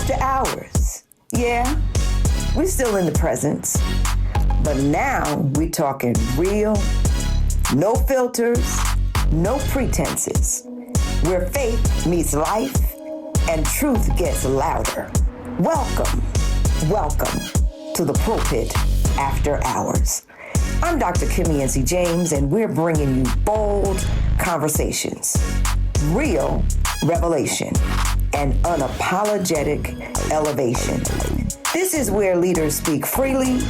After hours. Yeah, we're still in the presence. But now we're talking real, no filters, no pretenses. Where faith meets life and truth gets louder. Welcome to the Pulpit After Hours. I'm Dr. Kimmy Yancey James, and we're bringing you bold conversations, real revelation, and unapologetic elevation. This is where leaders speak freely,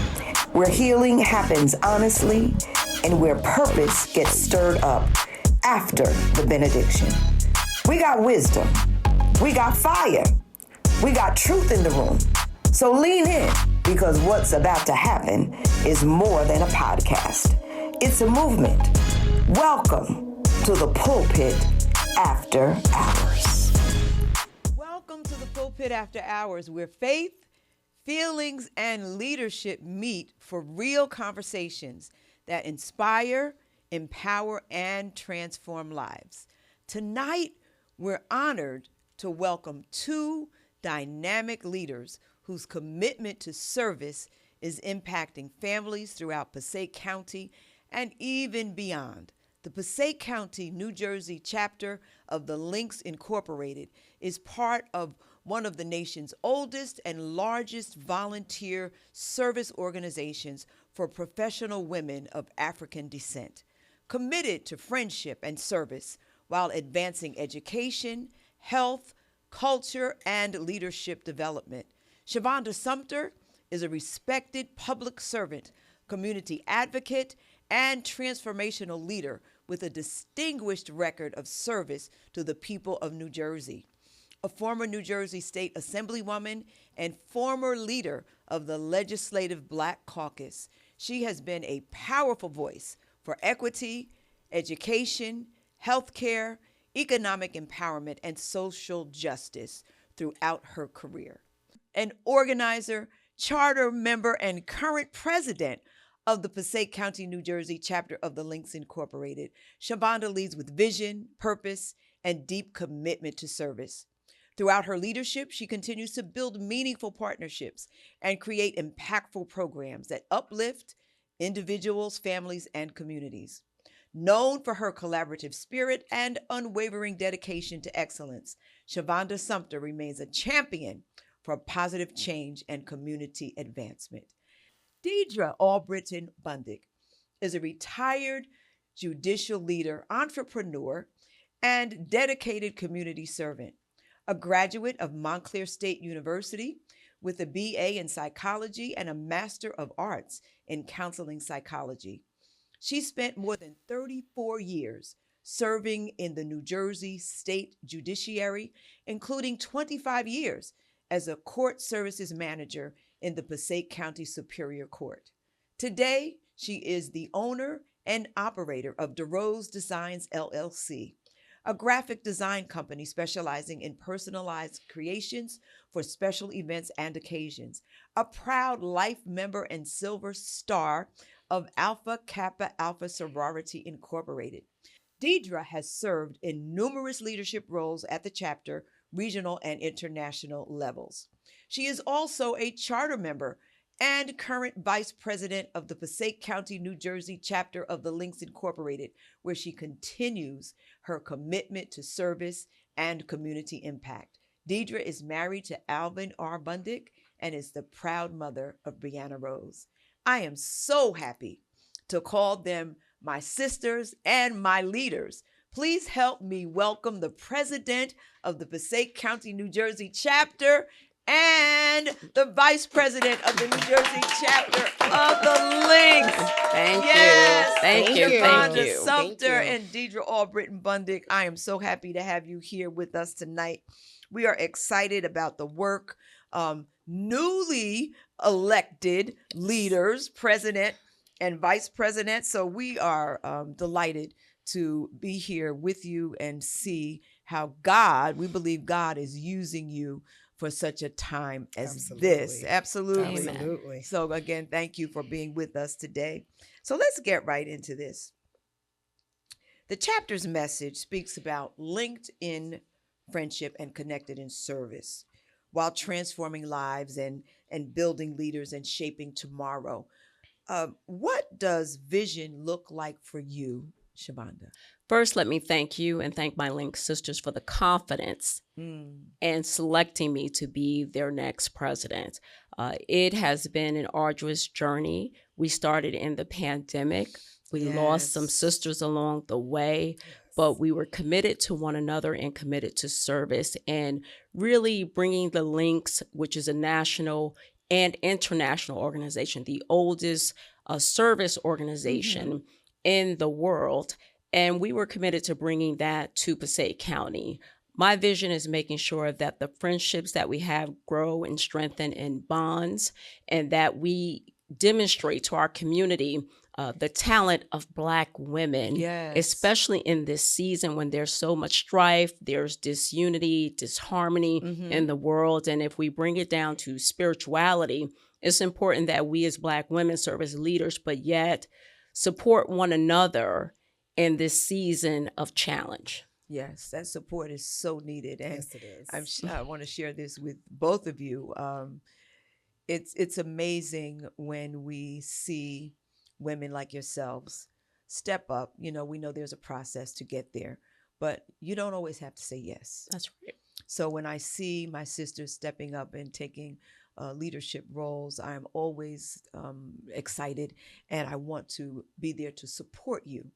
where healing happens honestly, and where purpose gets stirred up after the benediction. We got wisdom, we got fire, we got truth in the room. So lean in, because what's about to happen is more than a podcast. It's a movement. Welcome to the Pulpit After Hours. Welcome to the Pulpit After Hours, where faith, feelings, and leadership meet for real conversations that inspire, empower, and transform lives. Tonight, we're honored to welcome two dynamic leaders whose commitment to service is impacting families throughout Passaic County and even beyond. The Passaic County, New Jersey chapter of the Links Incorporated is part of one of the nation's oldest and largest volunteer service organizations for professional women of African descent, committed to friendship and service while advancing education, health, culture, and leadership development. Shavonda Sumter is a respected public servant, community advocate, and transformational leader with a distinguished record of service to the people of New Jersey. A former New Jersey State Assemblywoman and former leader of the Legislative Black Caucus, she has been a powerful voice for equity, education, healthcare, economic empowerment, and social justice throughout her career. An organizer, charter member, and current president of the Passaic County, New Jersey chapter of the Links Incorporated, Shavonda leads with vision, purpose, and deep commitment to service. Throughout her leadership, she continues to build meaningful partnerships and create impactful programs that uplift individuals, families, and communities. Known for her collaborative spirit and unwavering dedication to excellence, Shavonda Sumter remains a champion for positive change and community advancement. Deidre Albritton Bundick is a retired judicial leader, entrepreneur, and dedicated community servant. A graduate of Montclair State University with a BA in psychology and a Master of Arts in counseling psychology. She spent more than 34 years serving in the New Jersey State Judiciary, including 25 years as a court services manager in the Passaic County Superior Court. Today, she is the owner and operator of DeRose Designs LLC, a graphic design company specializing in personalized creations for special events and occasions, a proud life member and silver star of Alpha Kappa Alpha Sorority Incorporated. Deidre has served in numerous leadership roles at the chapter, regional, and international levels. She is also a charter member and current vice president of the Passaic County, New Jersey chapter of the Links Incorporated, where she continues her commitment to service and community impact. Deidre is married to Alvin R. Bundick and is the proud mother of Brianna Rose. I am so happy to call them my sisters and my leaders. Please help me welcome the president of the Passaic County, New Jersey chapter and the vice president of the New Jersey chapter of the Links. Thank you. Shavonda Sumter and Deidre Albritton Bundick. I am so happy to have you here with us tonight. We are excited about the work. Newly elected leaders, president and vice president. So we are delighted to be here with you and see how we believe God is using you for such a time as this. Absolutely. Amen. So again, thank you for being with us today. So let's get right into this. The chapter's message speaks about linked in friendship and connected in service. while transforming lives and building leaders and shaping tomorrow. What does vision look like for you, Shabanda? First, let me thank you and thank my Link sisters for the confidence and selecting me to be their next president. It has been an arduous journey. We started in the pandemic. We lost some sisters along the way, but we were committed to one another and committed to service and really bringing the Links, which is a national and international organization, the oldest service organization in the world. And we were committed to bringing that to Passaic County. My vision is making sure that the friendships that we have grow and strengthen in bonds, and that we demonstrate to our community the talent of Black women, especially in this season when there's so much strife, there's disunity, disharmony in the world. And if we bring it down to spirituality, it's important that we as Black women serve as leaders, but yet support one another in this season of challenge. Yes, that support is so needed. And Yes, it is. I want to share this with both of you. It's amazing when we see women like yourselves step up. You know, we know there's a process to get there, but you don't always have to say yes. That's right. So when I see my sisters stepping up and taking leadership roles, I'm always excited, and I want to be there to support you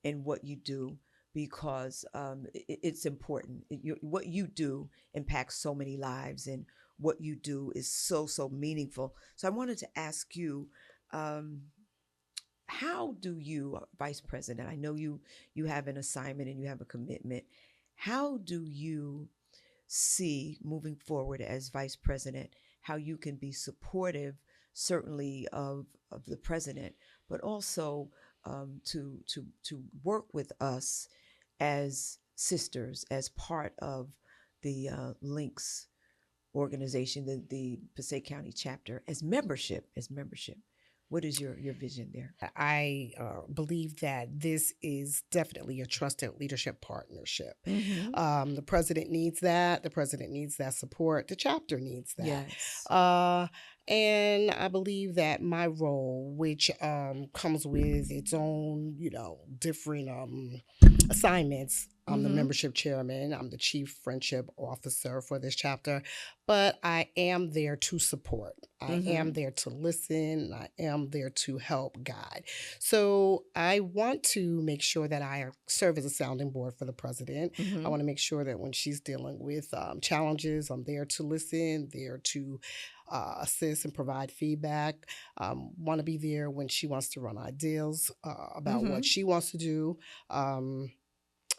in what you do, because it's important. What you do impacts so many lives, and what you do is so meaningful. So I wanted to ask you, how do you, Vice President, I know you have an assignment and you have a commitment. How do you see moving forward as Vice President, how you can be supportive, certainly of the president, but also to work with us as sisters, as part of the Links organization, the Passaic County chapter, as membership? What is your vision there? I believe that this is definitely a trusted leadership partnership. The president needs that. The president needs that support. The chapter needs that. Yes. And I believe that my role, which comes with its own, different assignments. I'm the membership chairman. I'm the chief friendship officer for this chapter, but I am there to support. I am there to listen. I am there to help guide. So I want to make sure that I serve as a sounding board for the president. I want to make sure that when she's dealing with challenges, I'm there to listen, there to assist and provide feedback. Want to be there when she wants to run ideas about what she wants to do.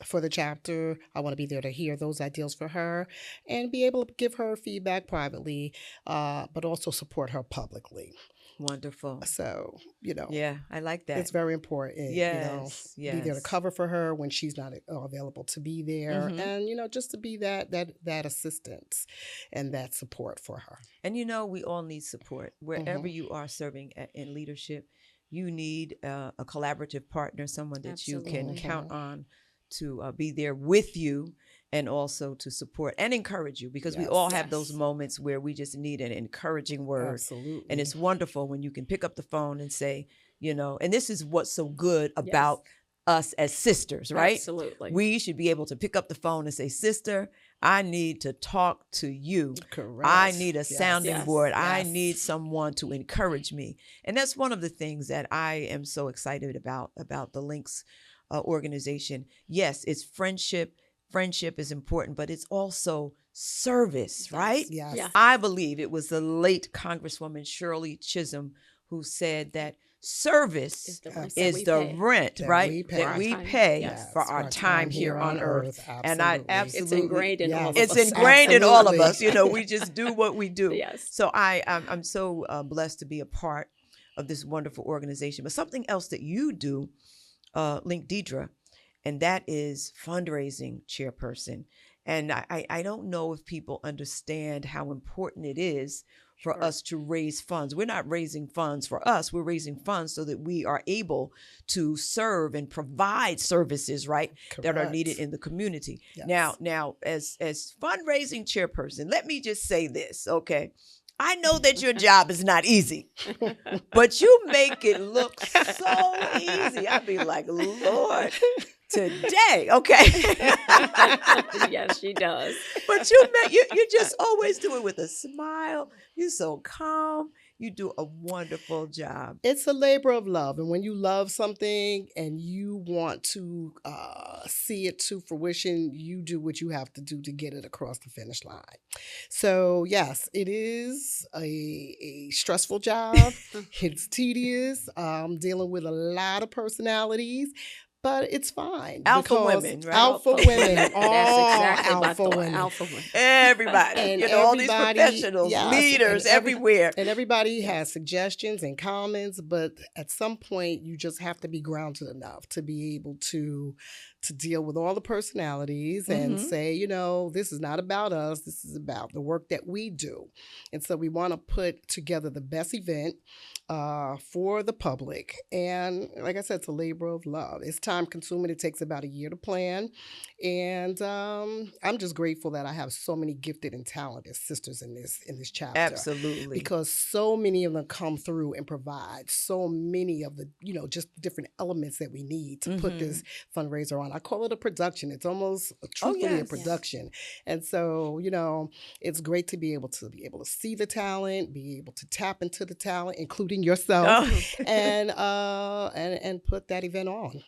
For the chapter, I want to be there to hear those ideals for her and be able to give her feedback privately, but also support her publicly. Wonderful. So, Yeah, I like that. it's very important, Yes, be there to yes. cover for her when she's not available to be there, and, just to be that assistance and that support for her. And we all need support. Wherever you are serving in leadership, you need a collaborative partner, someone that you can count on to be there with you, and also to support and encourage you, because we all have those moments where we just need an encouraging word. Absolutely. And it's wonderful when you can pick up the phone and say, and this is what's so good about us as sisters, right? Absolutely. We should be able to pick up the phone and say, sister, I need to talk to you. Correct. I need a Yes. sounding Yes. board. I Yes. need someone to encourage me. And that's one of the things that I am so excited about the Links organization. Yes, it's friendship. Friendship is important, but it's also service, right? Yes. Yeah. I believe it was the late Congresswoman Shirley Chisholm who said that service Is the rent Is that is we the pay. rent, That right? we pay. That we For our time. pay Yes. for our time here on earth. And I Absolutely. absolutely, It's ingrained in all of it's us. ingrained in all of Absolutely. us. We just do what we do. Yes. So I'm so blessed to be a part of this wonderful organization. But something else that you do, Link Deidre, and that is fundraising chairperson. And I don't know if people understand how important it is for us to raise funds. We're not raising funds for us. We're raising funds so that we are able to serve and provide services, right, that are Correct. needed in the community. Yes. Now, as fundraising chairperson, let me just say this, okay? I know that your job is not easy, but you make it look so easy. I'd be like, Lord, today, okay? Yes, she does. But you just always do it with a smile. You're so calm. You do a wonderful job. It's a labor of love. And when you love something and you want to see it to fruition, you do what you have to do to get it across the finish line. So, yes, it is a stressful job. It's tedious. Dealing with a lot of personalities. But it's fine. Alpha because women, right? Alpha women. That's All exactly my alpha thought. women. Alpha women. Everybody, And all these everybody- professionals, yes, leaders and everywhere. And everybody has suggestions and comments, but at some point you just have to be grounded enough to be able to deal with all the personalities and say, this is not about us. This is about the work that we do. And so we want to put together the best event for the public. And like I said, it's a labor of love. It's time consuming. It takes about a year to plan. And I'm just grateful that I have so many gifted and talented sisters in this chapter. Absolutely. Because so many of them come through and provide so many of the, just different elements that we need to put this fundraiser on. I call it a production. It's almost truthfully a yes. production. And so, it's great to be able to see the talent, be able to tap into the talent, including yourself, and put that event on.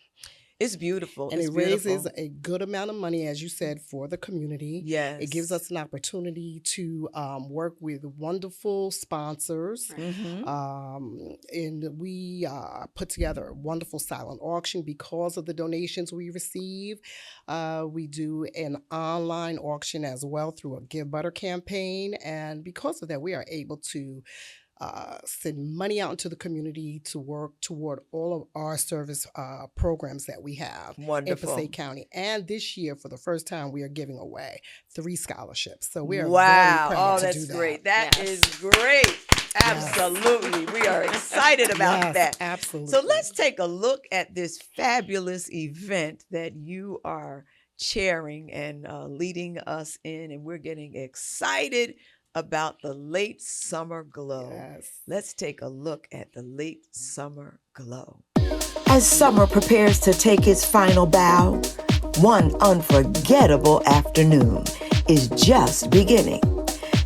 It's beautiful. And it's it beautiful. raises a good amount of money, as you said, for the community. Yes. It gives us an opportunity to work with wonderful sponsors. And we put together a wonderful silent auction because of the donations we receive. We do an online auction as well through a Give Butter campaign. And because of that, we are able to send money out into the community to work toward all of our service programs that we have Wonderful. in Passaic County. And this year, for the first time, we are giving away 3 scholarships. So we are wow. very proud Oh, to that's do that. great. That Yes. is great. Absolutely. We are excited about Yes, that. absolutely. So let's take a look at this fabulous event that you are chairing and leading us in. And we're getting excited about the Late Summer Glow. Yes. Let's take a look at the Late Summer Glow. As summer prepares to take its final bow, one unforgettable afternoon is just beginning.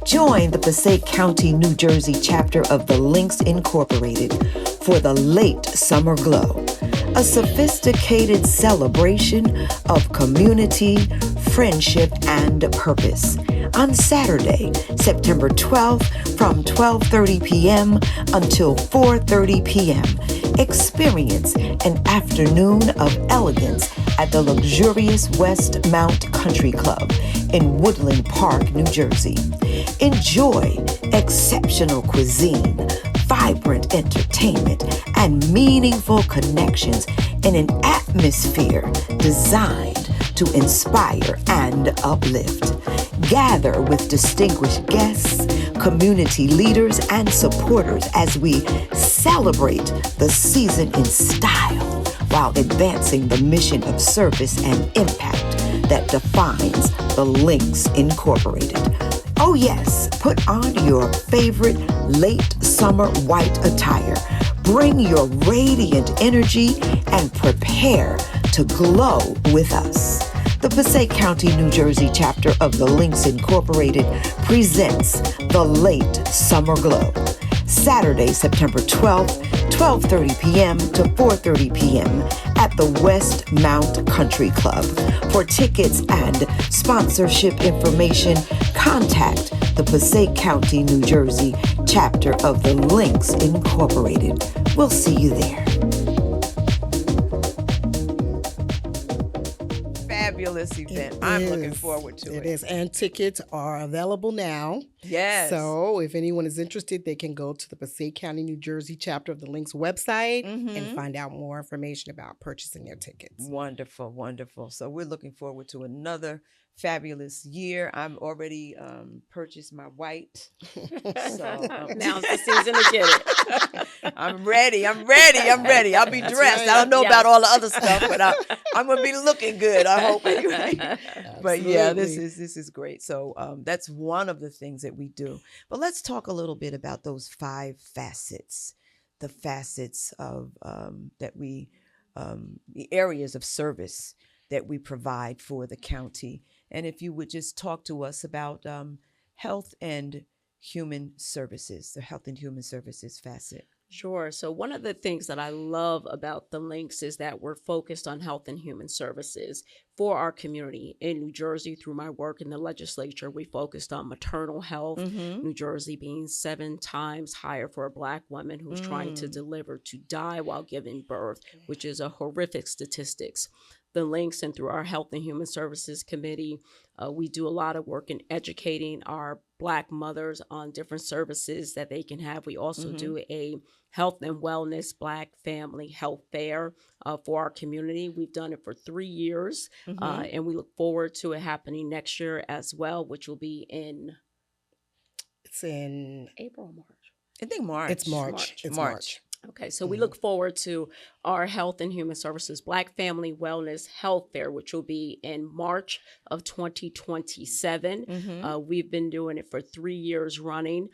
Join the Passaic County, New Jersey chapter of the Links Incorporated for the Late Summer Glow, a sophisticated celebration of community, friendship, and purpose. On Saturday, September 12th from 12:30 p.m. until 4:30 p.m. Experience an afternoon of elegance at the luxurious Westmount Country Club in Woodland Park, New Jersey. Enjoy exceptional cuisine, vibrant entertainment, and meaningful connections in an atmosphere designed to inspire and uplift. Gather with distinguished guests, community leaders, and supporters as we celebrate the season in style while advancing the mission of service and impact that defines the Links Incorporated. Oh yes, put on your favorite late summer white attire. Bring your radiant energy and prepare to glow with us. The Passaic County, New Jersey chapter of the Links Incorporated presents the Late Summer Glow. Saturday, September 12th, 12:30 p.m. to 4:30 p.m. at the Westmount Country Club. For tickets and sponsorship information, contact the Passaic County, New Jersey chapter of the Links Incorporated. We'll see you there. Fabulous event. I'm looking forward to it. It is. And tickets are available now. Yes. So if anyone is interested, they can go to the Passaic County, New Jersey chapter of the Links website and find out more information about purchasing their tickets. Wonderful, wonderful. So we're looking forward to another fabulous year. I'm already purchased my white. So Now's the season to get it. I'm ready. I'll be That's dressed. right. I don't know Yes. about all the other stuff, but I'm gonna be looking good. I hope anyway. But yeah, this Absolutely. is great. So that's one of the things that we do. But let's talk a little bit about those 5 facets, the facets of that we, the areas of service that we provide for the county. And if you would just talk to us about health and human services, the health and human services facet. Sure. So one of the things that I love about the links is that we're focused on health and human services for our community. In New Jersey, through my work in the legislature, we focused on maternal health, New Jersey being 7 times higher for a Black woman who's trying to deliver to die while giving birth, which is a horrific statistics. The links and through our Health and Human Services Committee, we do a lot of work in educating our Black mothers on different services that they can have. We also do a health and wellness Black family health fair for our community. We've done it for 3 years, and we look forward to it happening next year as well, which will be in It's in. April or March. I think March. It's March. It's March. Okay, so we look forward to our Health and Human Services Black Family Wellness Health Fair, which will be in March of 2027. We've been doing it for 3 years running.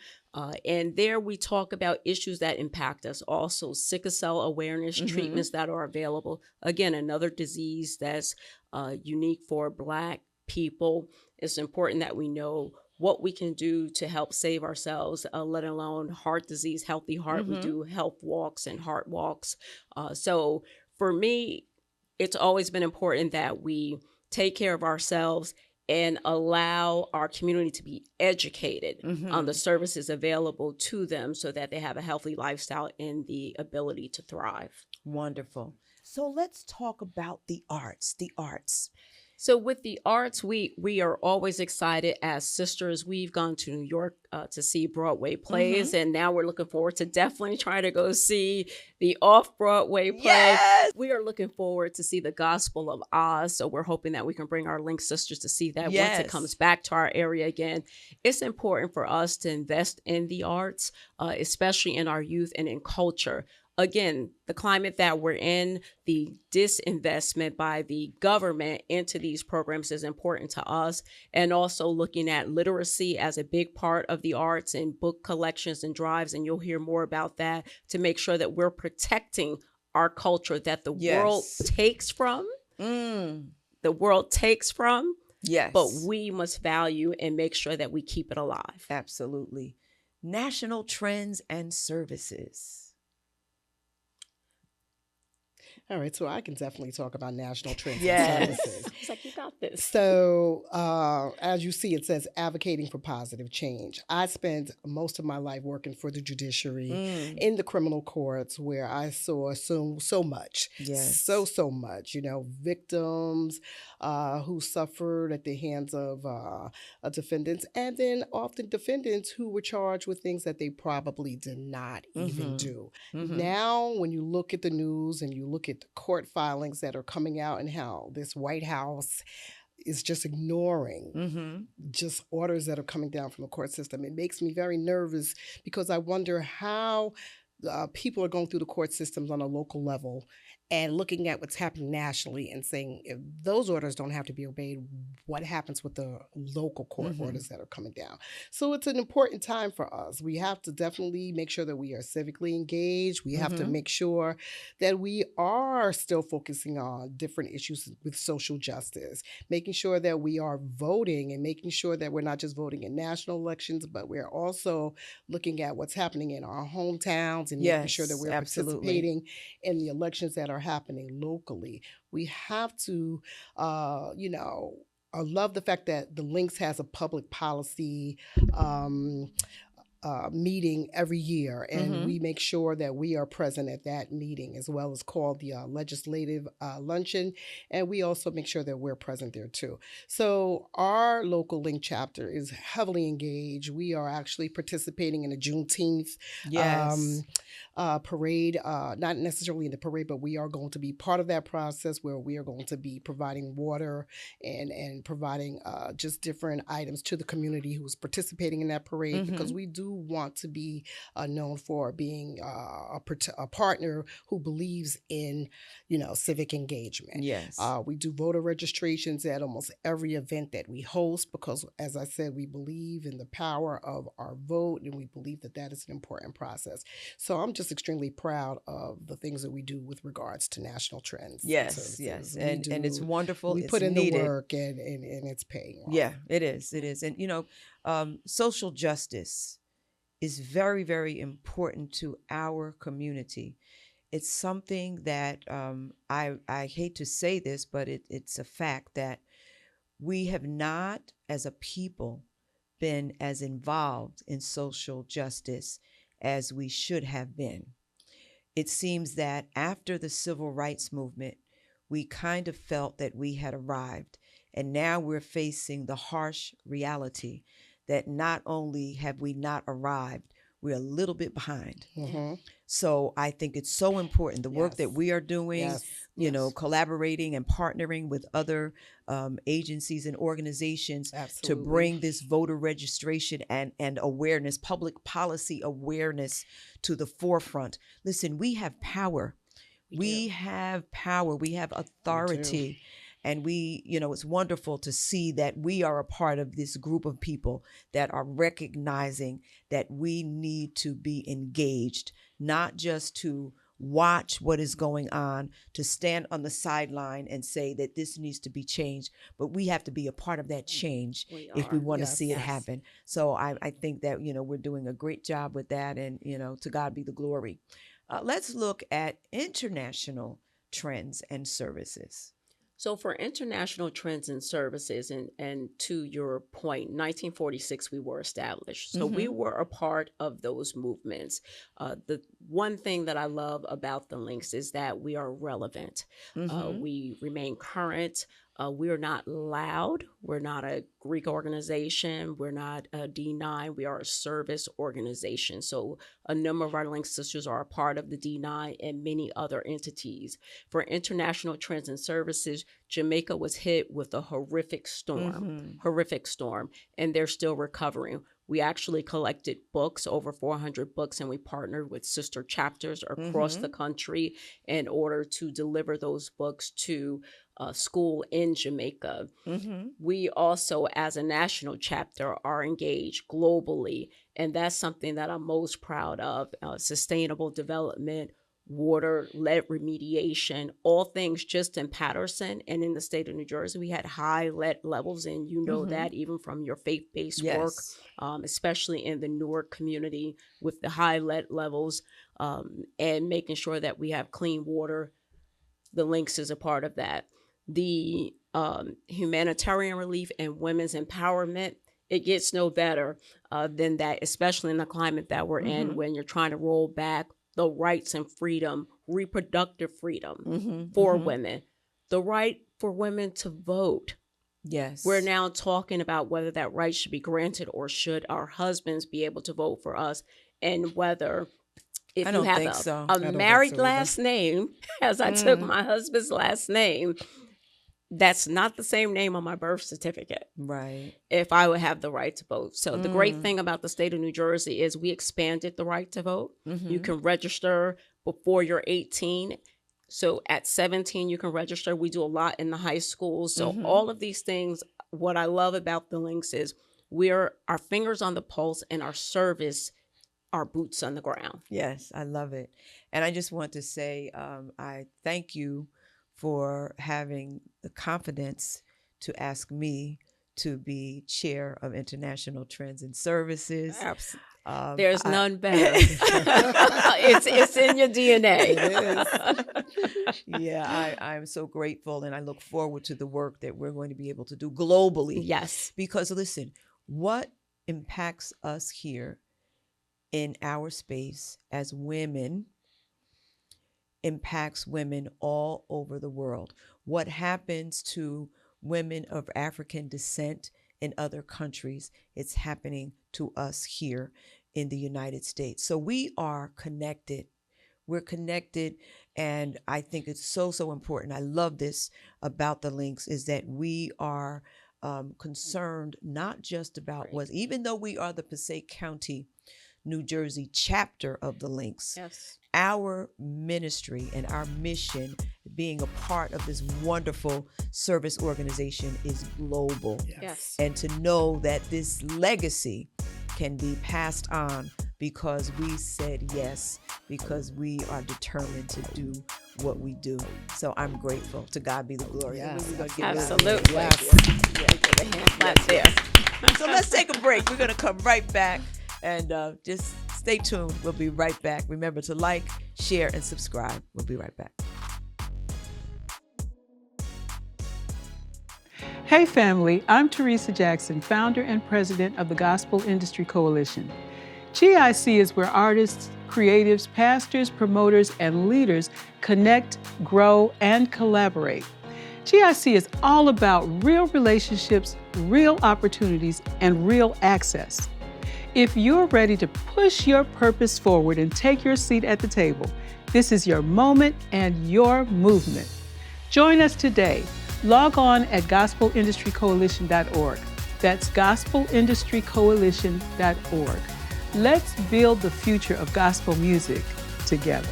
And there we talk about issues that impact us. Also, sickle cell awareness treatments that are available. Again, another disease that's unique for Black people. It's important that we know what we can do to help save ourselves, let alone heart disease, healthy heart. We do health walks and heart walks. So for me, it's always been important that we take care of ourselves and allow our community to be educated on the services available to them so that they have a healthy lifestyle and the ability to thrive. Wonderful. So let's talk about the arts. So with the arts, we are always excited as sisters. We've gone to New York to see Broadway plays, and now we're looking forward to definitely trying to go see the off-Broadway play. Yes! We are looking forward to see the Gospel of Oz, so we're hoping that we can bring our Link sisters to see that once Yes. it comes back to our area again. It's important for us to invest in the arts, especially in our youth and in culture. Again, the climate that we're in, the disinvestment by the government into these programs is important to us. And also looking at literacy as a big part of the arts and book collections and drives. And you'll hear more about that to make sure that we're protecting our culture that the world Yes. takes from. The world takes from, Yes. but we must value and make sure that we keep it alive. Absolutely. National trends and services. All right, so I can definitely talk about national trends Yes. and services. It's like, you got this. So, as you see, it says advocating for positive change. I spent most of my life working for the judiciary in the criminal courts, where I saw so much, Yes. so much. You know, victims who suffered at the hands of defendants, and then often defendants who were charged with things that they probably did not even do. Now, when you look at the news and you look at the court filings that are coming out and how this White House is just ignoring just orders that are coming down from the court system, it makes me very nervous, because I wonder how people are going through the court systems on a local level and looking at what's happening nationally and saying, if those orders don't have to be obeyed, what happens with the local court orders that are coming down? So it's an important time for us. We have to definitely make sure that we are civically engaged. We have to make sure that we are still focusing on different issues with social justice, making sure that we are voting and making sure that we're not just voting in national elections, but we're also looking at what's happening in our hometowns and making sure that Yes, we're absolutely. participating in the elections that are happening locally. We have to, I love the fact that the Links has a public policy meeting every year, and we make sure that we are present at that meeting, as well as called the legislative luncheon, and we also make sure that we're present there too. So our local Link chapter is heavily engaged. We are actually participating in a Juneteenth Yes. parade, not necessarily in the parade, but we are going to be part of that process where we are going to be providing water and providing just different items to the community who's participating in that parade, because we do want to be known for being a partner who believes in, civic engagement. Yes. We do voter registrations at almost every event that we host because, as I said, we believe in the power of our vote, and we believe that that is an important process. So I'm just extremely proud of the things that we do with regards to national trends. Yes, and it's wonderful. We it's put in needed. the work, and it's paying off. Yeah, it is. It is. And, social justice is very, very important to our community. It's something that I hate to say this, but it's a fact that we have not, as a people, been as involved in social justice as we should have been. It seems that after the civil rights movement, we kind of felt that we had arrived, and now we're facing the harsh reality that not only have we not arrived, we're a little bit behind. So I think it's so important, the work that we are doing, collaborating and partnering with other agencies and organizations to bring this voter registration and awareness, public policy awareness to the forefront. Listen, we have power. We have power. We have authority. And it's wonderful to see that we are a part of this group of people that are recognizing that we need to be engaged, not just to watch what is going on, to stand on the sideline and say that this needs to be changed, but we have to be a part of that change if we want to see it happen. So I think that, we're doing a great job with that, and, to God be the glory. Let's look at international trends and services. So for international trends and services, and to your point, 1946, we were established. So we were a part of those movements. The one thing that I love about the Links is that we are relevant. We remain current. We are not loud. We're not a Greek organization. We're not a D9. We are a service organization. So a number of our Link sisters are a part of the D9 and many other entities. For international trends and services, Jamaica was hit with a horrific storm, and they're still recovering. We actually collected books, over 400 books, and we partnered with sister chapters across the country in order to deliver those books to school in Jamaica. We also, as a national chapter, are engaged globally, and that's something that I'm most proud of. Sustainable development, water, lead remediation, all things just in Patterson and in the state of New Jersey. We had high lead levels, and that even from your faith-based work, especially in the Newark community with the high lead levels, and making sure that we have clean water. The Links is a part of that. The humanitarian relief and women's empowerment, it gets no better than that, especially in the climate that we're in, when you're trying to roll back the rights and freedom, reproductive freedom for women, the right for women to vote. Yes. We're now talking about whether that right should be granted, or should our husbands be able to vote for us, and whether if you have a married last name, as I took my husband's last name, that's not the same name on my birth certificate. Right. If I would have the right to vote. So the great thing about the state of New Jersey is we expanded the right to vote. You can register before you're 18. So at 17, you can register. We do a lot in the high schools. So all of these things, what I love about the Links is we're our fingers on the pulse, and our service, our boots on the ground. Yes, I love it. And I just want to say I thank you for having the confidence to ask me to be chair of International Trends and Services. Absolutely. There's none better. It's in your DNA. It is. Yeah, I'm so grateful, and I look forward to the work that we're going to be able to do globally. Yes. Because listen, what impacts us here in our space as women impacts women all over the world. What happens to women of African descent in other countries, it's happening to us here in the United States. So we are connected. We're connected. And I think it's so, so important. I love this about the Links is that we are concerned not just about what, even though we are the Passaic County, New Jersey chapter of the Links, Yes. our ministry and our mission, being a part of this wonderful service organization, is global. Yes. And to know that this legacy can be passed on because we said yes, because we are determined to do what we do. So I'm grateful. To God be the glory. Yes, We're gonna give it up. Absolutely. Yes. Give a hand clap there. So let's take a break. We're going to come right back and just stay tuned. We'll be right back. Remember to like, share, and subscribe. We'll be right back. Hey family, I'm Teresa Jackson, founder and president of the Gospel Industry Coalition. GIC is where artists, creatives, pastors, promoters, and leaders connect, grow, and collaborate. GIC is all about real relationships, real opportunities, and real access. If you're ready to push your purpose forward and take your seat at the table, this is your moment and your movement. Join us today. Log on at gospelindustrycoalition.org. That's gospelindustrycoalition.org. Let's build the future of gospel music together.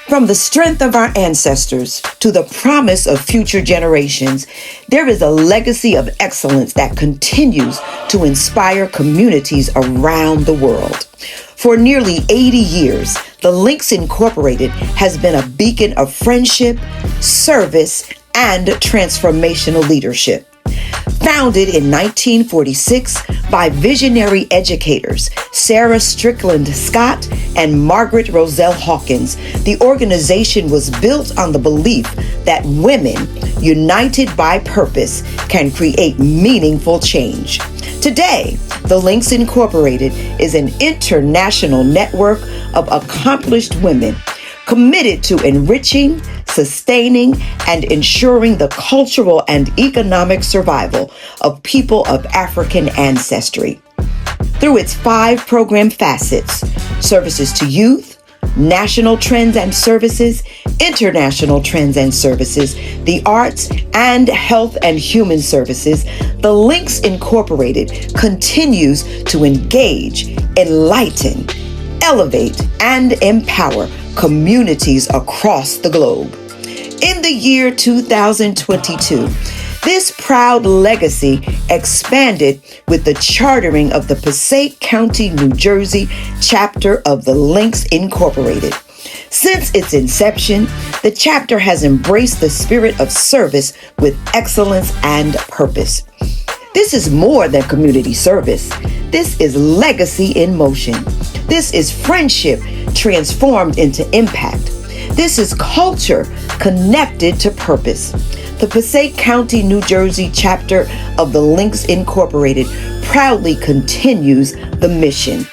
From the strength of our ancestors to the promise of future generations, there is a legacy of excellence that continues to inspire communities around the world. For nearly 80 years, the Links Incorporated has been a beacon of friendship, service, and transformational leadership. Founded in 1946 by visionary educators Sarah Strickland Scott and Margaret Roselle Hawkins, the organization was built on the belief that women, united by purpose, can create meaningful change. Today, the Links Incorporated is an international network of accomplished women committed to enriching, sustaining, and ensuring the cultural and economic survival of people of African ancestry. Through its 5 program facets, services to youth, national trends and services, international trends and services, the arts, and health and human services, the Links Incorporated continues to engage, enlighten, elevate, and empower communities across the globe. In the year 2022, this proud legacy expanded with the chartering of the Passaic County, New Jersey chapter of the Links Incorporated. Since its inception, the chapter has embraced the spirit of service with excellence and purpose. This is more than community service. This is legacy in motion. This is friendship transformed into impact. This is culture connected to purpose. The Passaic County, New Jersey chapter of the Links Incorporated proudly continues the mission,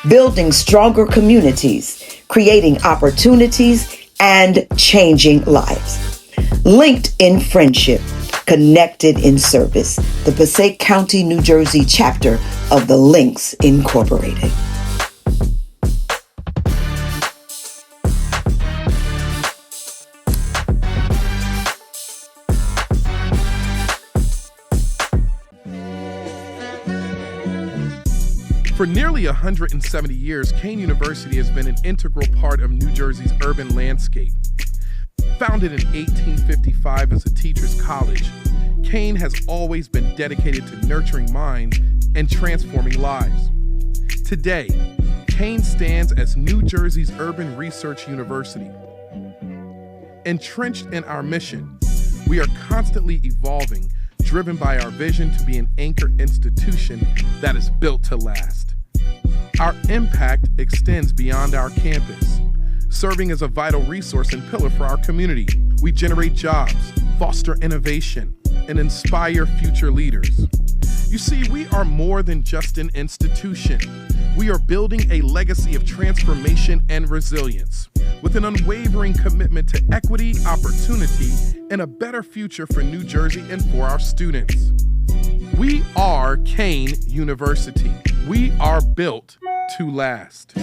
building stronger communities, creating opportunities, and changing lives. Linked in friendship, connected in service. The Passaic County, New Jersey chapter of the Links Incorporated. For nearly 170 years, Kean University has been an integral part of New Jersey's urban landscape. Founded in 1855 as a teacher's college, Kean has always been dedicated to nurturing minds and transforming lives. Today, Kean stands as New Jersey's urban research university. Entrenched in our mission, we are constantly evolving, driven by our vision to be an anchor institution that is built to last. Our impact extends beyond our campus, serving as a vital resource and pillar for our community. We generate jobs, foster innovation, and inspire future leaders. You see, we are more than just an institution. We are building a legacy of transformation and resilience, with an unwavering commitment to equity, opportunity, and a better future for New Jersey and for our students. We are Kean University. We are built to last.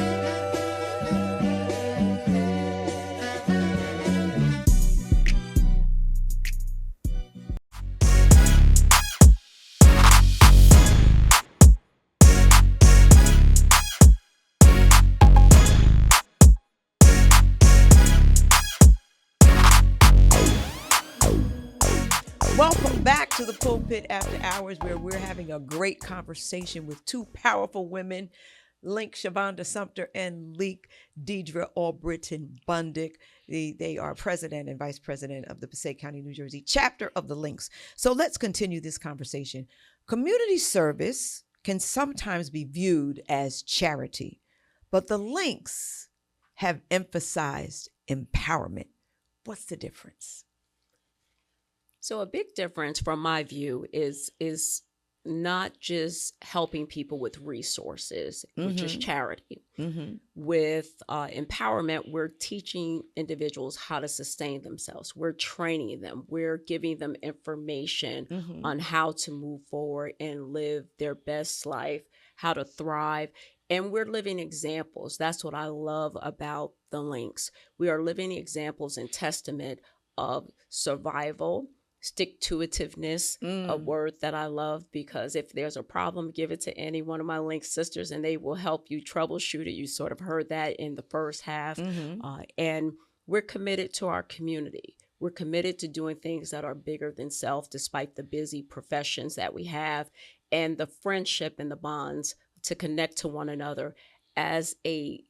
Welcome back to the Pulpit After Hours, where we're having a great conversation with two powerful women, Link Shavonda Sumter and Leek Deidre Albritton Bundick. They are president and vice president of the Passaic County, New Jersey chapter of the Links. So let's continue this conversation. Community service can sometimes be viewed as charity, but the Links have emphasized empowerment. What's the difference? So a big difference from my view is not just helping people with resources, which is charity. With empowerment, we're teaching individuals how to sustain themselves. We're training them. We're giving them information on how to move forward and live their best life, how to thrive. And we're living examples. That's what I love about the Links. We are living examples and testament of survival, stick-to-itiveness, a word that I love, because if there's a problem, give it to any one of my Link sisters and they will help you troubleshoot it. You sort of heard that in the first half. And we're committed to our community. We're committed to doing things that are bigger than self, despite the busy professions that we have, and the friendship and the bonds to connect to one another as a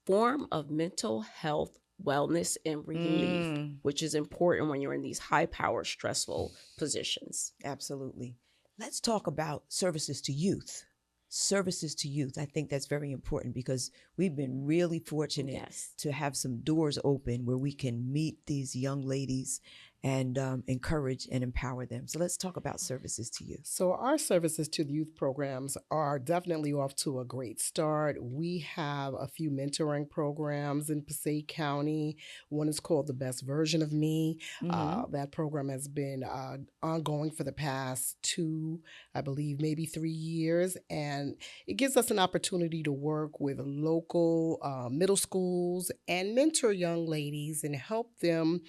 form of mental health, wellness, and relief, which is important when you're in these high-power, stressful positions. Absolutely. Let's talk about services to youth. Services to youth. I think that's very important because we've been really fortunate to have some doors open where we can meet these young ladies and encourage and empower them. So let's talk about services to youth. So our services to the youth programs are definitely off to a great start. We have a few mentoring programs in Passaic County. One is called The Best Version of Me. That program has been ongoing for the past 2, I believe, maybe 3 years. And it gives us an opportunity to work with local middle schools and mentor young ladies and help them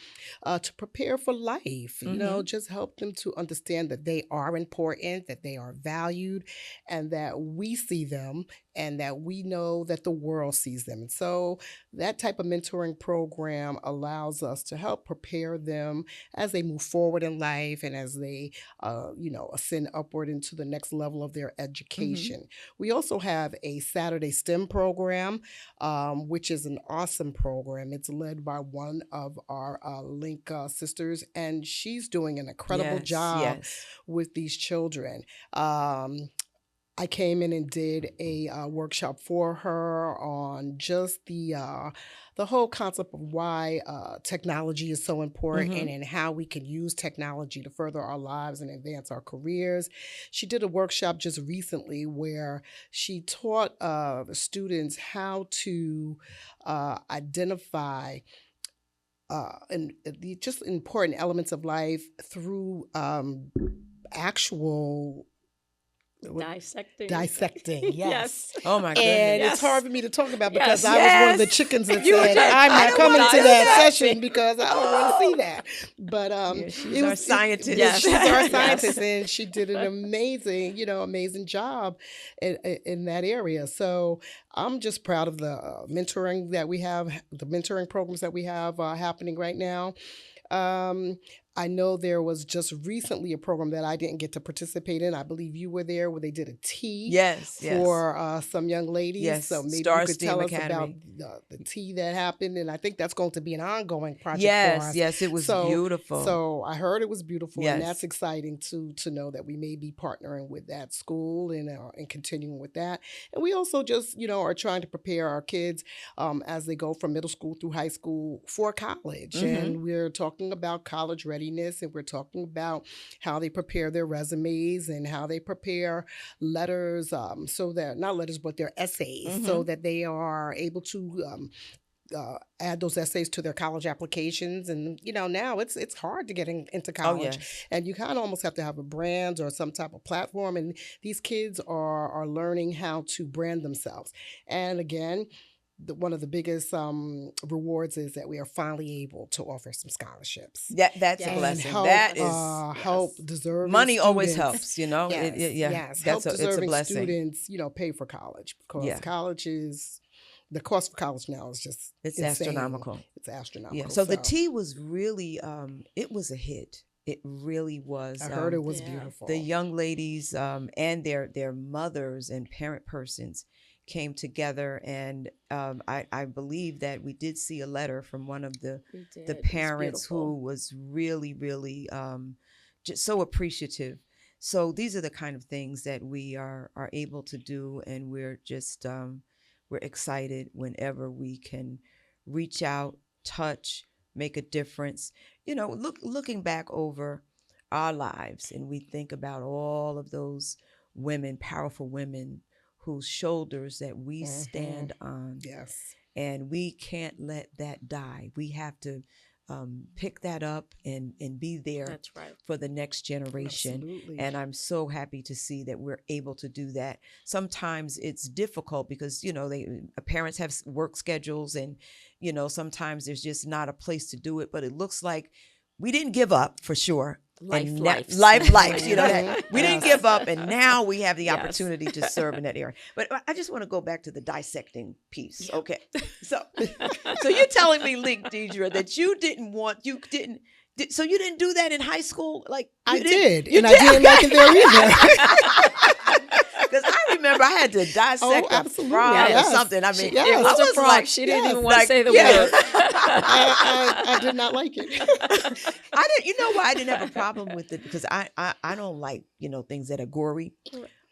to prepare for life, you know, just help them to understand that they are important, that they are valued, and that we see them and that we know that the world sees them. And so that type of mentoring program allows us to help prepare them as they move forward in life and as they, ascend upward into the next level of their education. We also have a Saturday STEM program, which is an awesome program. It's led by one of our Link sisters, and she's doing an incredible job with these children. I came in and did a workshop for her on just the whole concept of why technology is so important and how we can use technology to further our lives and advance our careers. She did a workshop just recently where she taught the students how to identify and just important elements of life through actual dissecting. Yes. Oh my goodness. And it's hard for me to talk about because I was one of the chickens that said, I'm not coming to that session because I don't want to see that. But she's our scientist. She's our scientist, and she did an amazing job in that area. So I'm just proud of the mentoring that we have, the mentoring programs that we have happening right now. I know there was just recently a program that I didn't get to participate in. I believe you were there where they did a tea for some young ladies. Yes. So maybe Star you could STEAM tell Academy. us about the tea that happened. And I think that's going to be an ongoing project for us. Yes, it was beautiful. So I heard it was beautiful. Yes. And that's exciting to know that we may be partnering with that school and continuing with that. And we also just, are trying to prepare our kids as they go from middle school through high school for college. And we're talking about college readiness, and we're talking about how they prepare their resumes and how they prepare letters, so that not letters, but their essays, so that they are able to add those essays to their college applications. And, now it's hard to get into college. yes. And you kind of almost have to have a brand or some type of platform. And these kids are learning how to brand themselves. And again, one of the biggest rewards is that we are finally able to offer some scholarships. That's a And blessing. Help, That is help deserving money always students. helps, you know. Yes, Yes, help it's a deserving blessing. students, pay for college, because Yeah. college is the cost for college now is just It's insane. astronomical. It's astronomical. Yeah. So the tea was really, it was a hit. It really was. I heard it was Yeah. beautiful. The young ladies and their mothers and parent persons came together, and I believe that we did see a letter from one of the parents who was really just so appreciative. So these are the kind of things that we are able to do, and we're just we're excited whenever we can reach out, touch, make a difference. Looking back over our lives, and we think about all of those women, powerful women, whose shoulders that we stand on. Yes. And we can't let that die. We have to pick that up and be there That's right. for the next generation. Absolutely. And I'm so happy to see that we're able to do that. Sometimes it's difficult because, parents have work schedules, and, sometimes there's just not a place to do it. But it looks like we didn't give up, for sure. Life And lives. life, that Mhm. we didn't Yes. give up, and now we have the Yes. opportunity to serve in that area. But I just want to go back to the dissecting piece. Yeah. Okay, so you're telling me, Link Deidre, that you didn't so you didn't do that in high school? Like I you did, you and I didn't like it there either. Because I remember I had to dissect a absolutely, frog yes. or something. I mean, Yes. It I was a was frog. like, She didn't yes, even want to like, say the yeah. word. I did not like it. I didn't. You know why I didn't have a problem with it? Because I don't like things that are gory,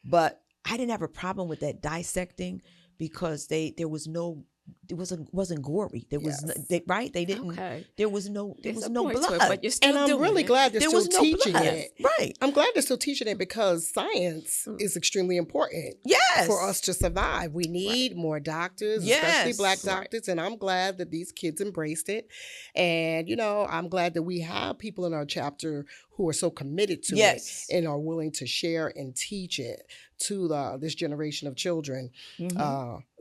but I didn't have a problem with that dissecting because it wasn't gory. There was Yes. right. They didn't. Okay. There was no There's a blood. point to it, but you're still And I'm doing really it. glad they're there still was no teaching blood. it. Right. I'm glad they're still teaching it because science is extremely important Yes. for us to survive. We need more doctors, especially Yes. Black Right. doctors, and I'm glad that these kids embraced it. And, I'm glad that we have people in our chapter who are so committed to Yes. it and are willing to share and teach it to this generation of children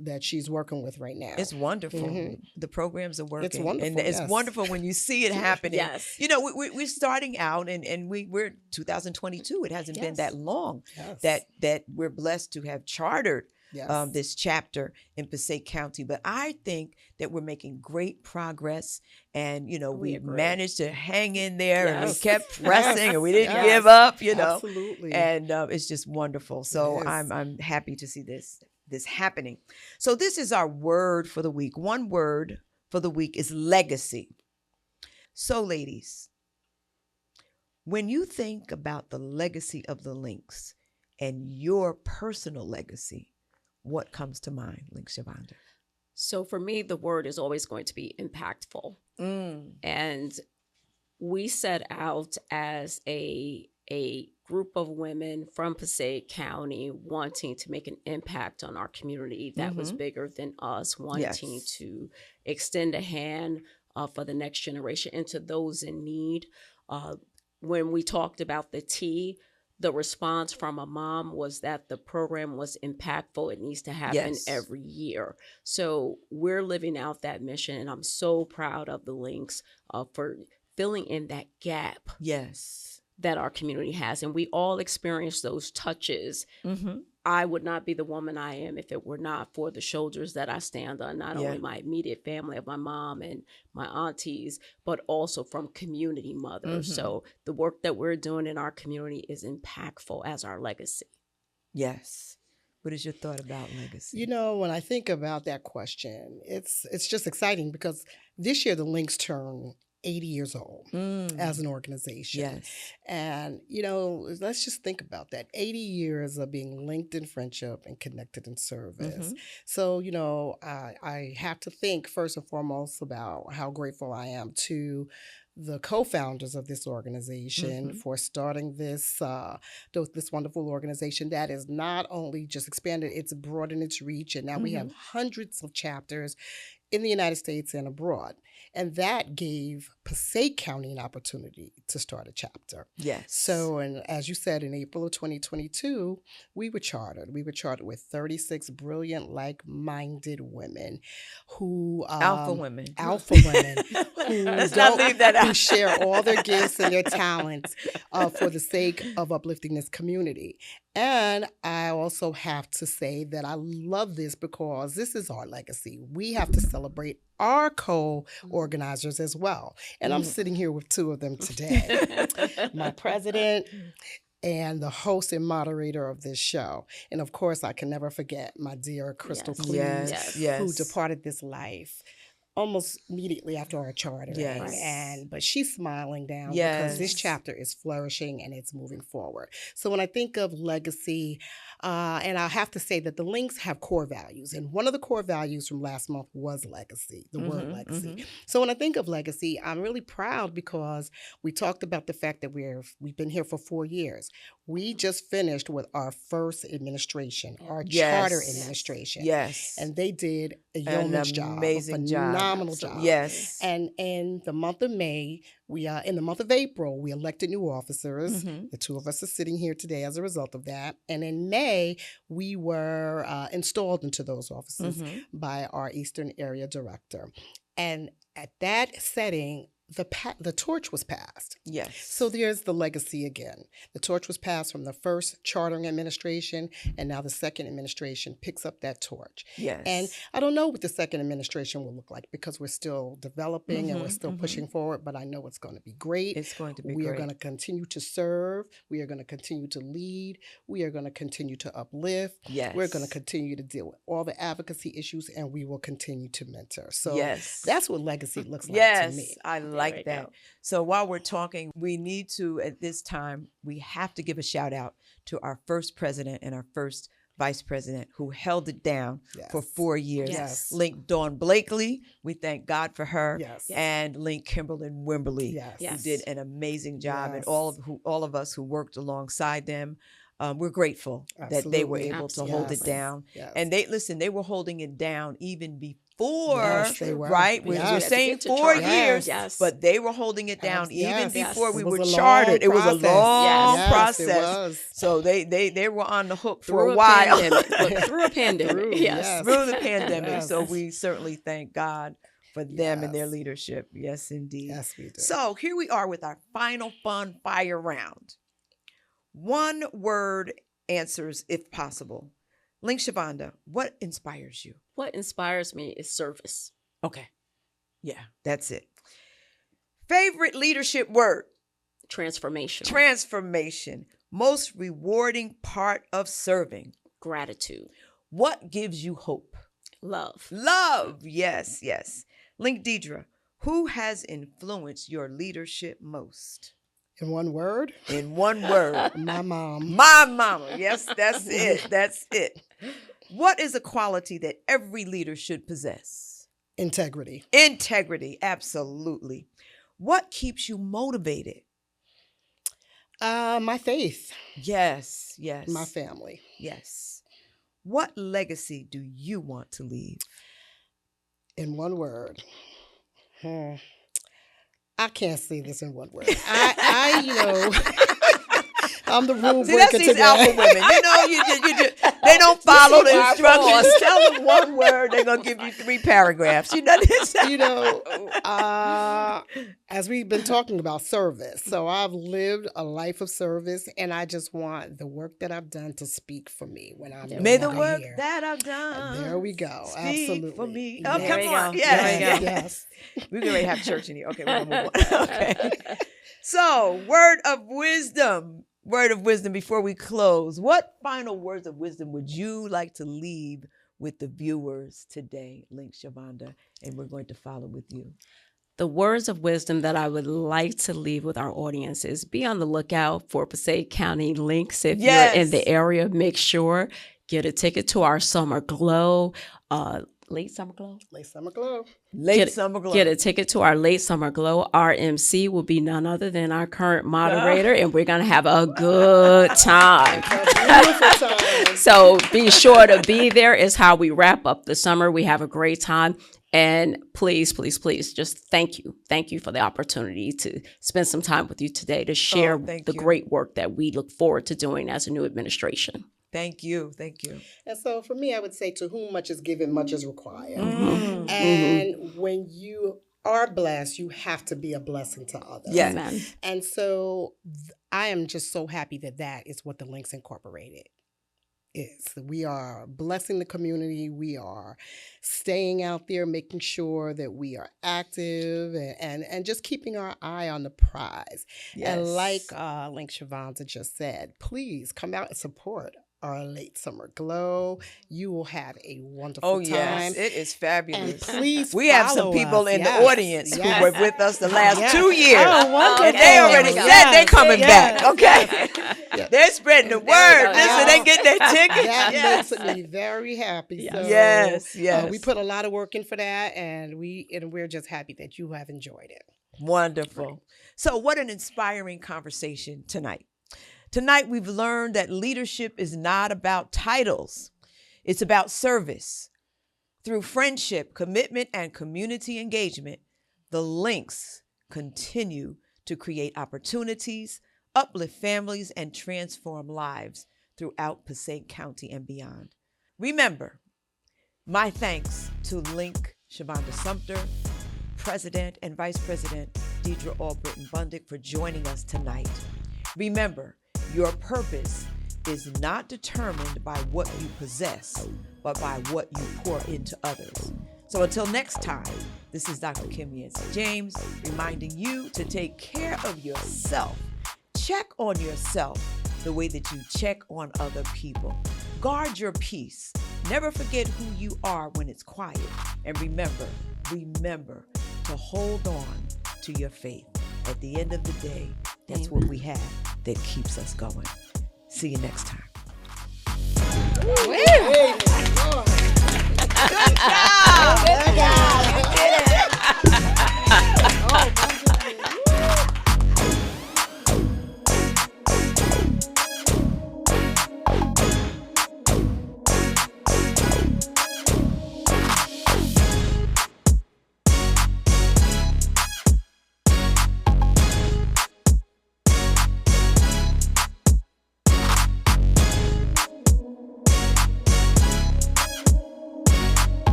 that she's working with right now. It's wonderful. Mhm. The programs are working. wonderful, And it's yes. wonderful when you see it happening. Yes. We're starting out, and we're 2022. It hasn't been Yes. that long Yes. that we're blessed to have chartered Yes. this chapter in Passaic County. But I think that we're making great progress, and we agree. managed to hang in there, and we Yes. kept pressing, and we didn't Yes. give up. Absolutely. And it's just wonderful. So It is. I'm happy to see this happening. So this is our word for the week. One word for the week is legacy. So ladies, when you think about the legacy of the Links and your personal legacy, what comes to mind, Link Shavonda? So for me, the word is always going to be impactful. And we set out as a group of women from Passaic County wanting to make an impact on our community that was bigger than us, wanting Yes. to extend a hand for the next generation and to those in need. When we talked about the T, the response from a mom was that the program was impactful. It needs to happen Yes. every year. So we're living out that mission, and I'm so proud of the Links for filling in that gap Yes. that our community has. And we all experience those touches. I would not be the woman I am if it were not for the shoulders that I stand on, not Yeah. only my immediate family of my mom and my aunties, but also from community mothers. So the work that we're doing in our community is impactful as our legacy. Yes. What is your thought about legacy? When I think about that question, it's just exciting because this year the Links turn 80 years old as an organization. Yes. And, let's just think about that. 80 years of being linked in friendship and connected in service. So, I have to think first and foremost about how grateful I am to the co-founders of this organization for starting this wonderful organization that is not only just expanded, it's broadened its reach, and now we have hundreds of chapters in the United States and abroad. And that gave Passaic County an opportunity to start a chapter. Yes. So, and as you said, in April of 2022, we were chartered. We were chartered with 36 brilliant, like-minded women who Alpha women. Alpha women who Let's not leave that who out. share all their gifts and their talents for the sake of uplifting this community. And I also have to say that I love this because this is our legacy. We have to celebrate our co-organizers as well. And I'm sitting here with two of them today. My president and the host and moderator of this show. And of course, I can never forget my dear Crystal Yes. Cleves, Yes. Yes. who departed this life almost immediately after our chartering. Yes. But she's smiling down Yes. because this chapter is flourishing and it's moving forward. So when I think of legacy, and I have to say that the links have core values. And one of the core values from last month was legacy, the word legacy. So when I think of legacy, I'm really proud because we talked about the fact that we've been here for 4 years. We just finished with our first administration, our charter Yes. administration. Yes. And they did a An yeoman's job, a amazing job. phenomenal job. Yes. And in the month of May, in the month of April, we elected new officers. The two of us are sitting here today as a result of that. And in May, we were installed into those offices by our Eastern Area Director. And at that setting, the torch was passed. Yes. So there's the legacy again. The torch was passed from the first chartering administration, and now the second administration picks up that torch. Yes. And I don't know what the second administration will look like because we're still developing and we're still pushing forward, but I know it's going to be great. It's going to be We great. are going to continue to serve. We are going to continue to lead. We are going to continue to uplift. Yes. We're going to continue to deal with all the advocacy issues, and we will continue to mentor. So Yes. that's what legacy looks like Yes, to me. I we like that. go. So while we're talking, we need to, at this time, we have to give a shout out to our first president and our first vice president who held it down for Yes. 4 years. Yes. Link Dawn Blakely, we thank God for her. Yes. And Link Kimberlyn Wimberly, Yes. who Yes. did an amazing job, and Yes. all of us who worked alongside them. We're grateful that they were Absolutely. able to hold it Absolutely. down. Yes. And they were holding it down even before, Yes, they were. right? We're Yes. saying To 4 charter. years, Yes. but they were holding it down even Yes. before we It was were a long chartered. It was a process. long Yes. process. Yes, it was. So they were on the hook for Through a while. pandemic. Look, through a pandemic. Through, yes. yes. Through the pandemic. Yes. So we certainly thank God for them and their Yes. leadership. Yes, indeed. Yes, we do. So here we are with our final fun fire round. 1 word answers if possible. Link Shavonda, what inspires you? What inspires me is service. Okay. Yeah, that's it. Favorite leadership word? Transformation. Transformation. Most rewarding part of serving. Gratitude. What gives you hope? Love. Love. Yes, yes. Link Deidre, who has influenced your leadership most? In one word, In 1 word. my mom. My mama. Yes, that's it. That's it. What is a quality that every leader should possess? Integrity. Integrity. Absolutely. What keeps you motivated? My faith. Yes, yes. My family. Yes. What legacy do you want to leave? In one word. I can't say this in one word. I I'm the rule See, that's breaker these today. alpha women. You know, they don't follow the our instructions. boss. Tell them 1 word, they're gonna give you 3 paragraphs. You know this? You know, as we've been talking about service, so I've lived a life of service, and I just want the work that I've done to speak for me when I'm no May the longer work here. that I've done. There we go. Speak Absolutely. for me. Yeah. Oh, There come we on. go. Yes. There we go. Yes. We're going to have church in here. Okay, we're going to move on. Okay. So, word of wisdom. Word of wisdom before we close. What final words of wisdom would you like to leave with the viewers today, Link Shavonda? And we're going to follow with you. The words of wisdom that I would like to leave with our audience is be on the lookout for Passaic County links. If Yes. you're in the area, make sure get a ticket to our Summer Glow, late Summer Glow. Late summer glow. Late Summer Glow. Get a ticket to our late Summer Glow. Our MC will be none other than our current moderator, and we're going to have a good time. Beautiful time. So be sure to be there. Is how we wrap up the summer. We have a great time. And please, please, please, just thank you. Thank you for the opportunity to spend some time with you today to share thank the you. great work that we look forward to doing as a new administration. Thank you. Thank you. And so for me, I would say to whom much is given, much is required. Mm-hmm. And when you are blessed, you have to be a blessing to others. Yes. Amen. And so I am just so happy that that is what the Links Incorporated is. We are blessing the community. We are staying out there, making sure that we are active and just keeping our eye on the prize. Yes. And like Link Shavonda just said, please come out and support our late summer glow. You will have a wonderful Oh, time. yes. It is And fabulous. please We have some follow people us. in Yes. the audience who Yes. were with us the last Yes. 2 years. Oh, wonderful. And they already said Yes. they're coming Yes. back. Okay. Yes. They're spreading the word. There we go. Listen, they get their tickets. That Yes. makes me very happy. So, Yes. we put a lot of work in for that, and we're just happy that you have enjoyed it. Wonderful. So, what an inspiring conversation tonight. Tonight, we've learned that leadership is not about titles, it's about service. Through friendship, commitment, and community engagement, the Links continue to create opportunities, uplift families, and transform lives throughout Passaic County and beyond. Remember, my thanks to Link Shavonda Sumter, President and Vice President Deidre Albritton Bundick for joining us tonight. Remember, your purpose is not determined by what you possess, but by what you pour into others. So until next time, this is Dr. Kim Yancey James reminding you to take care of yourself. Check on yourself the way that you check on other people. Guard your peace. Never forget who you are when it's quiet. And remember to hold on to your faith. At the end of the day, that's what we have that keeps us going. See you next time. Good job.